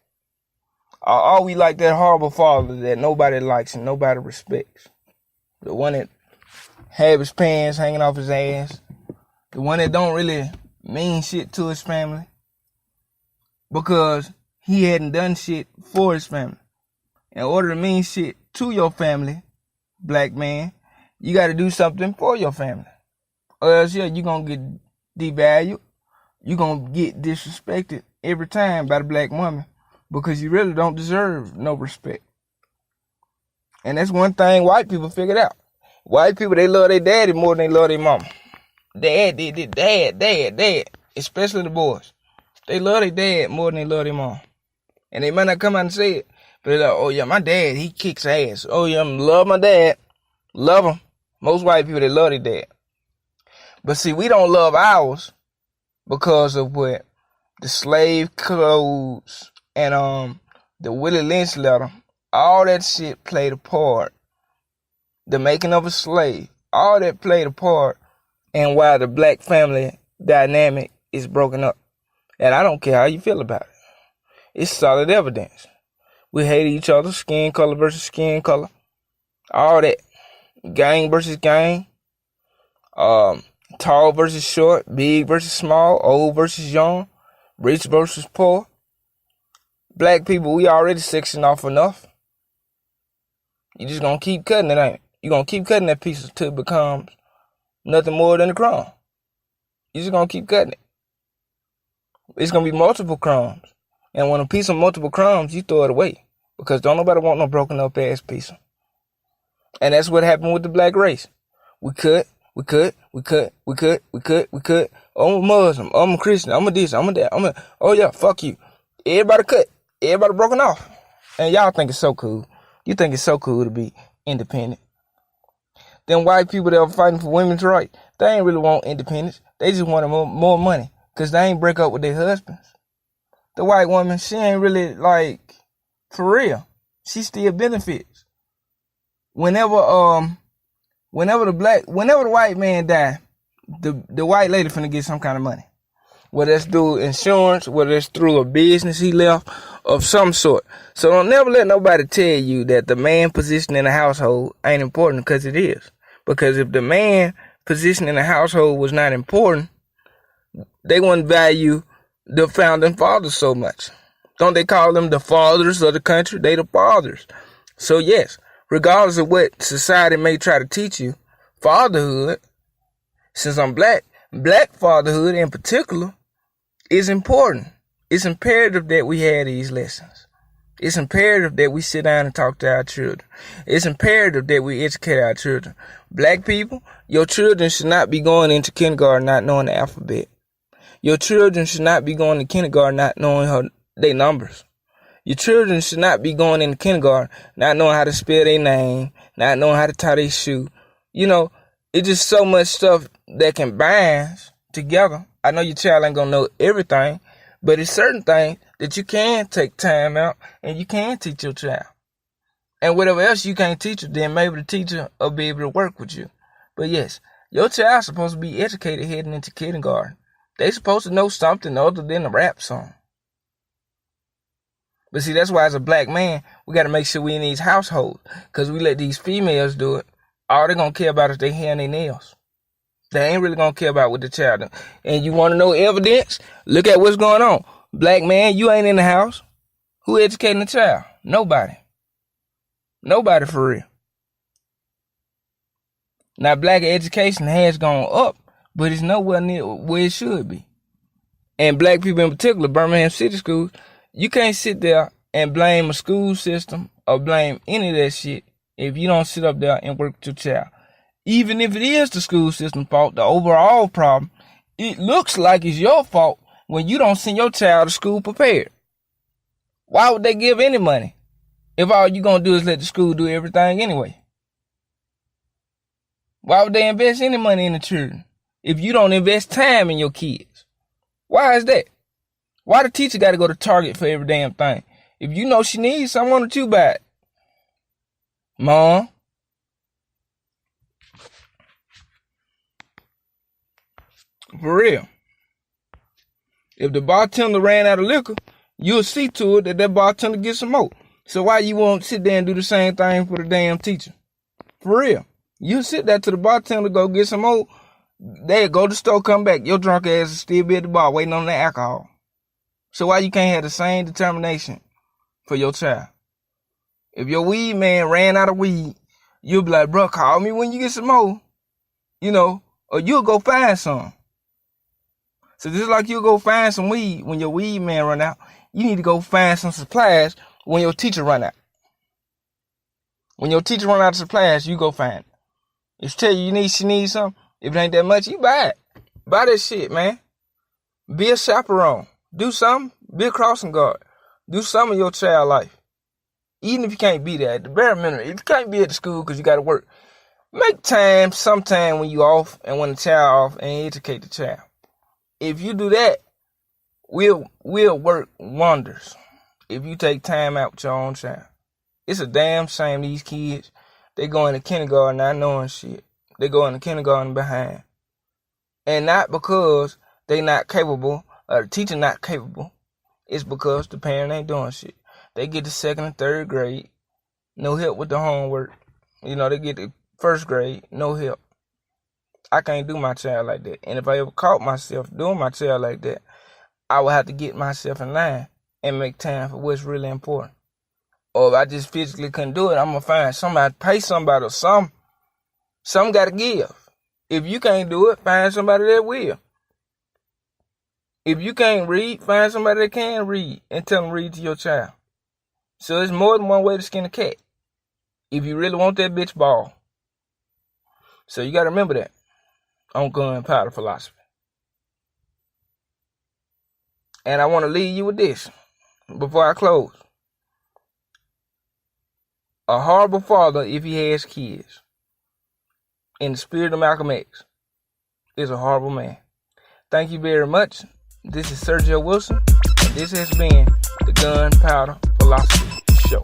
Or are we like that horrible father that nobody likes and nobody respects? The one that have his pants hanging off his ass. The one that don't really mean shit to his family. Because he hadn't done shit for his family. In order to mean shit to your family, black man, you got to do something for your family. Or else, yeah, you're going to get devalued. You're going to get disrespected every time by the black woman because you really don't deserve no respect. And that's one thing white people figured out. White people, they love their daddy more than they love their mama. Dad. Especially the boys. They love their dad more than they love their mom. And they might not come out and say it, but they're like, oh yeah, my dad, he kicks ass. Oh yeah, I love my dad. Love him. Most white people, they love their dad. But see, we don't love ours because of what the slave codes and the Willie Lynch letter, all that shit played a part. The making of a slave, all that played a part in why the black family dynamic is broken up. And I don't care how you feel about it. It's solid evidence. We hate each other, skin color versus skin color. All that. Gang versus gang. Tall versus short, big versus small, old versus young, rich versus poor. Black people, we already sectioned off enough. You just gonna keep cutting it, ain't it? You gonna keep cutting that piece until it becomes nothing more than a crumb. You just gonna keep cutting it. It's gonna be multiple crumbs. And when a piece of multiple crumbs, you throw it away. Because don't nobody want no broken up ass piece. And that's what happened with the black race. We cut. Oh, I'm a Muslim. Oh, I'm a Christian. I'm a this. I'm a that. Oh yeah, fuck you. Everybody cut. Everybody broken off. And y'all think it's so cool. You think it's so cool to be independent. Them white people that are fighting for women's rights, they ain't really want independence. They just want more money. Because they ain't break up with their husbands. The white woman, she ain't really like, for real. She still benefits. Whenever the white man die, the white lady finna get some kind of money. whether it's through insurance, whether it's through a business he left of some sort. So don't never let nobody tell you that the man position in the household ain't important, because it is. Because if the man position in the household was not important, they wouldn't value the founding fathers so much. Don't they call them the fathers of the country? They the fathers. So yes, regardless of what society may try to teach you, fatherhood, since I'm black fatherhood in particular is important. It's imperative that we have these lessons. It's imperative that we sit down and talk to our children. It's imperative that we educate our children. Black people, your children should not be going into kindergarten not knowing the alphabet. Your children should not be going to kindergarten not knowing their numbers. Your children should not be going into kindergarten not knowing how to spell their name, not knowing how to tie their shoe. You know, it's just so much stuff that can bind together. I know your child ain't gonna know everything, but it's certain things that you can take time out and you can teach your child. And whatever else you can't teach her, then maybe the teacher will be able to work with you. But yes, your child's supposed to be educated heading into kindergarten. They supposed to know something other than a rap song. But see, that's why as a black man, we got to make sure we in these households. Because we let these females do it. All they're going to care about is their hair and their nails. They ain't really going to care about what the child does. And you want to know evidence? Look at what's going on. Black man, you ain't in the house. Who educating the child? Nobody. Nobody for real. Now, black education has gone up, but it's nowhere near where it should be. And black people in particular, Birmingham City schools, you can't sit there and blame a school system or blame any of that shit if you don't sit up there and work with your child. Even if it is the school system's fault, the overall problem, it looks like it's your fault when you don't send your child to school prepared. Why would they give any money if all you gonna do is let the school do everything anyway? Why would they invest any money in the children if you don't invest time in your kids? Why is that? Why the teacher got to go to Target for every damn thing? If you know she needs something, why don't you buy it? Mom? For real. If the bartender ran out of liquor, you'll see to it that that bartender gets some more. So why you won't sit there and do the same thing for the damn teacher? For real. You sit there till the bartender go get some more. They go to the store, come back. Your drunk ass will still be at the bar waiting on the alcohol. So why you can't have the same determination for your child? If your weed man ran out of weed, you'll be like, bro, call me when you get some more. You know, or you'll go find some. So just like you'll go find some weed when your weed man run out, you need to go find some supplies when your teacher run out. When your teacher run out of supplies, you go find it. If she tell you she needs something, if it ain't that much, you buy it. Buy that shit, man. Be a chaperone. Do something. Be a crossing guard. Do something in your child life. Even if you can't be there, at the bare minimum, if you can't be at the school because you got to work, make time sometime when you off and when the child off and educate the child. If you do that, we'll work wonders if you take time out with your own child. It's a damn shame these kids, they go into kindergarten not knowing shit. They go into kindergarten behind. And not because they not capable, or the teacher not capable. It's because the parent ain't doing shit. They get to second and third grade, no help with the homework. You know, they get to first grade, no help. I can't do my child like that. And if I ever caught myself doing my child like that, I would have to get myself in line and make time for what's really important. Or if I just physically couldn't do it, I'm going to find somebody, pay somebody or something. Some got to give. If you can't do it, find somebody that will. If you can't read, find somebody that can read and tell them to read to your child. So there's more than one way to skin a cat. If you really want that bitch ball. So you got to remember that on gun powder philosophy. And I want to leave you with this before I close. A horrible father, if he has kids, in the spirit of Malcolm X, is a horrible man. Thank you very much. This is Sergio Wilson, and this has been the Gunpowder Philosophy Show.